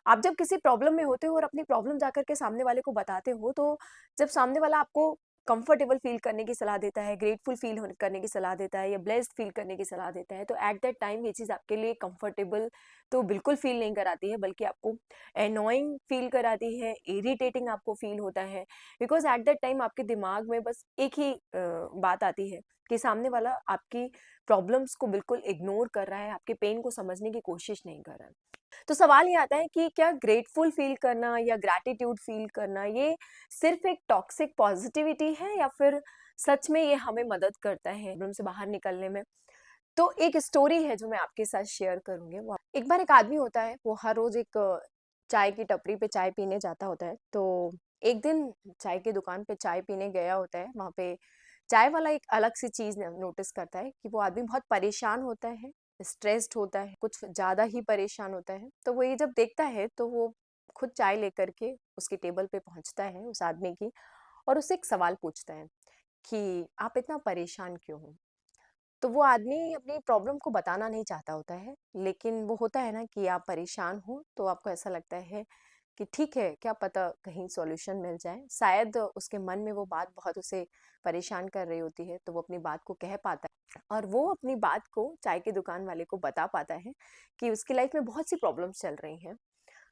आप जब किसी प्रॉब्लम में होते हो और अपनी प्रॉब्लम जाकर के सामने वाले को बताते हो, तो जब सामने वाला आपको कंफर्टेबल फील करने की सलाह देता है, ग्रेटफुल फील करने की सलाह देता है या ब्लेस्ड फील करने की सलाह देता है, तो एट दैट टाइम ये चीज़ आपके लिए कंफर्टेबल तो बिल्कुल फील नहीं कराती है, बल्कि आपको एनोइंग फील कराती है, इरिटेटिंग आपको फील होता है। बिकॉज एट दैट टाइम आपके दिमाग में बस एक ही बात आती है कि सामने वाला आपकी प्रॉब्लम्स को बिल्कुल इग्नोर कर रहा है, आपके पेन को समझने की कोशिश नहीं कर रहा है। तो सवाल ये आता है कि क्या ग्रेटफुल फील करना या ग्रैटिट्यूड फील करना ये सिर्फ एक टॉक्सिक पॉजिटिविटी है, या फिर सच में ये हमें मदद करता है प्रॉब्लम से बाहर निकलने में? तो एक स्टोरी है जो मैं आपके साथ शेयर करूंगी। वो एक बार एक आदमी होता है, वो हर रोज एक चाय की टपरी पे चाय पीने जाता होता है। तो एक दिन चाय की दुकान पे चाय पीने गया होता है। वहां पे चाय वाला एक अलग सी चीज नोटिस करता है कि वो आदमी बहुत परेशान होता है, स्ट्रेस्ड होता है, कुछ ज्यादा ही परेशान होता है। तो वो ये जब देखता है तो वो खुद चाय लेकर के उसकी टेबल पे पहुंचता है उस आदमी की, और उससे एक सवाल पूछता है कि आप इतना परेशान क्यों हो। तो वो आदमी अपनी प्रॉब्लम को बताना नहीं चाहता होता है, लेकिन वो होता है ना कि आप परेशान हो तो आपको ऐसा लगता है कि ठीक है, क्या पता कहीं सॉल्यूशन मिल जाए। शायद उसके मन में वो बात बहुत उसे परेशान कर रही होती है, तो वो अपनी बात को कह पाता है और वो अपनी बात को चाय की दुकान वाले को बता पाता है कि उसकी लाइफ में बहुत सी प्रॉब्लम्स चल रही हैं।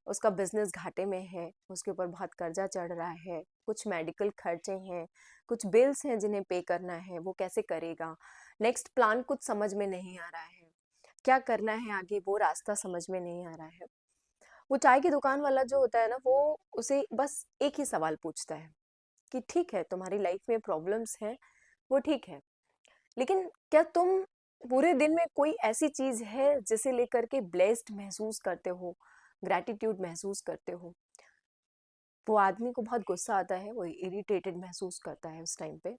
उसका बिजनेस घाटे में है, उसके ऊपर बहुत कर्जा चढ़ रहा है, कुछ मेडिकल खर्चे हैं, कुछ बिल्स हैं जिन्हें पे करना है, वो कैसे करेगा, नेक्स्ट प्लान कुछ समझ में नहीं आ रहा है, क्या करना है आगे वो रास्ता समझ में नहीं आ रहा है। वो चाय की दुकान वाला जो होता है ना, वो उसे बस एक ही सवाल पूछता है कि ठीक है, तुम्हारी लाइफ में प्रॉब्लम्स हैं, वो ठीक है, लेकिन क्या तुम पूरे दिन में कोई ऐसी चीज है जिसे लेकर के ब्लेस्ड महसूस करते हो, ग्रैटिट्यूड महसूस करते हो? वो आदमी को बहुत गुस्सा आता है, वो इरिटेटेड महसूस करता है उस टाइम पे,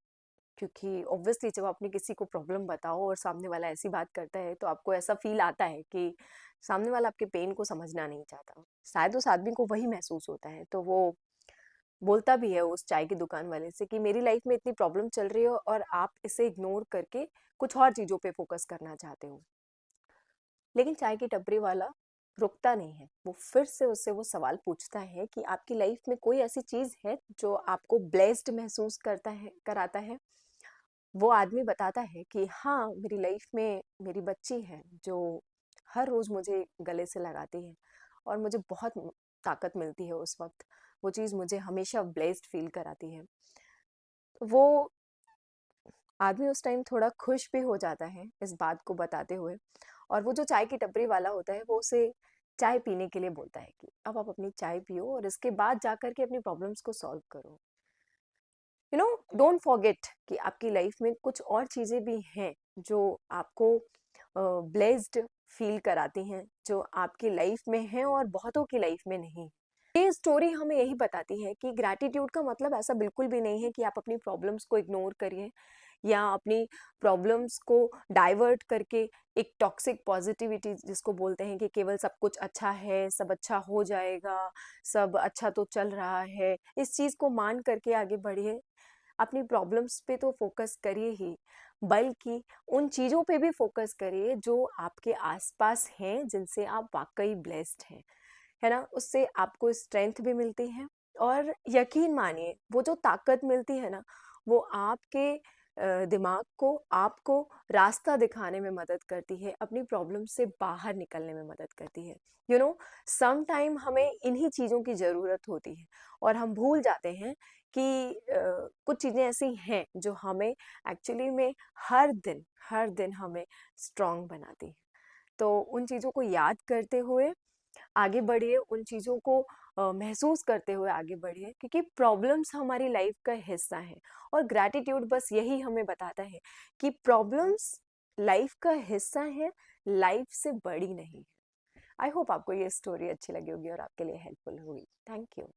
क्योंकि ऑब्वियसली जब आपने किसी को प्रॉब्लम बताओ और सामने वाला ऐसी बात करता है, तो आपको ऐसा फील आता है कि सामने वाला आपके पेन को समझना नहीं चाहता। शायद उस आदमी को वही महसूस होता है, तो वो बोलता भी है उस चाय की दुकान वाले से कि मेरी लाइफ में इतनी प्रॉब्लम चल रही है और आप इसे इग्नोर करके कुछ और चीज़ों पे फोकस करना चाहते हो। लेकिन चाय की टपरी वाला रुकता नहीं है, वो फिर से उससे वो सवाल पूछता है कि आपकी लाइफ में कोई ऐसी चीज़ है जो आपको ब्लेस्ड महसूस करता है कराता है? वो आदमी बताता है कि हाँ, मेरी लाइफ में मेरी बच्ची है जो हर रोज़ मुझे गले से लगाती है और मुझे बहुत ताकत मिलती है उस वक़्त। वो चीज़ मुझे हमेशा ब्लेस्ड फ़ील कराती है। वो आदमी उस टाइम थोड़ा खुश भी हो जाता है इस बात को बताते हुए, और वो जो चाय की टपरी वाला होता है वो उसे चाय पीने के लिए बोलता है कि अब आप अपनी चाय पियो और इसके बाद जाकर के अपनी प्रॉब्लम्स को सॉल्व करो। डोंट फॉरगेट कि आपकी लाइफ में कुछ और चीज़ें भी हैं जो आपको ब्लेस्ड फील कराती हैं, जो आपकी लाइफ में हैं और बहुतों की लाइफ में नहीं। ये स्टोरी हमें यही बताती है कि ग्रैटिट्यूड का मतलब ऐसा बिल्कुल भी नहीं है कि आप अपनी प्रॉब्लम्स को इग्नोर करिए या अपनी प्रॉब्लम्स को डाइवर्ट करके एक टॉक्सिक पॉजिटिविटी जिसको बोलते हैं कि केवल सब कुछ अच्छा है, सब अच्छा हो जाएगा, सब अच्छा तो चल रहा है, इस चीज़ को मान करके आगे बढ़िए। अपनी प्रॉब्लम्स पे तो फोकस करिए ही, बल्कि उन चीज़ों पे भी फोकस करिए जो आपके आसपास हैं, जिनसे आप वाकई ब्लेस्ड हैं, है ना? उससे आपको स्ट्रेंथ भी मिलती है, और यकीन मानिए वो जो ताकत मिलती है ना, वो आपके दिमाग को आपको रास्ता दिखाने में मदद करती है, अपनी प्रॉब्लम से बाहर निकलने में मदद करती है। सम टाइम हमें इन्हीं चीज़ों की ज़रूरत होती है और हम भूल जाते हैं कि कुछ चीज़ें ऐसी हैं जो हमें एक्चुअली में हर दिन हमें स्ट्रॉन्ग बनाती हैं। तो उन चीज़ों को याद करते हुए आगे बढ़िए, उन चीज़ों को महसूस करते हुए आगे बढ़िए, क्योंकि प्रॉब्लम्स हमारी लाइफ का हिस्सा है और ग्रैटिट्यूड बस यही हमें बताता है कि प्रॉब्लम्स लाइफ का हिस्सा है, लाइफ से बड़ी नहीं है। आई होप आपको ये स्टोरी अच्छी लगी होगी और आपके लिए हेल्पफुल हुई। Thank you.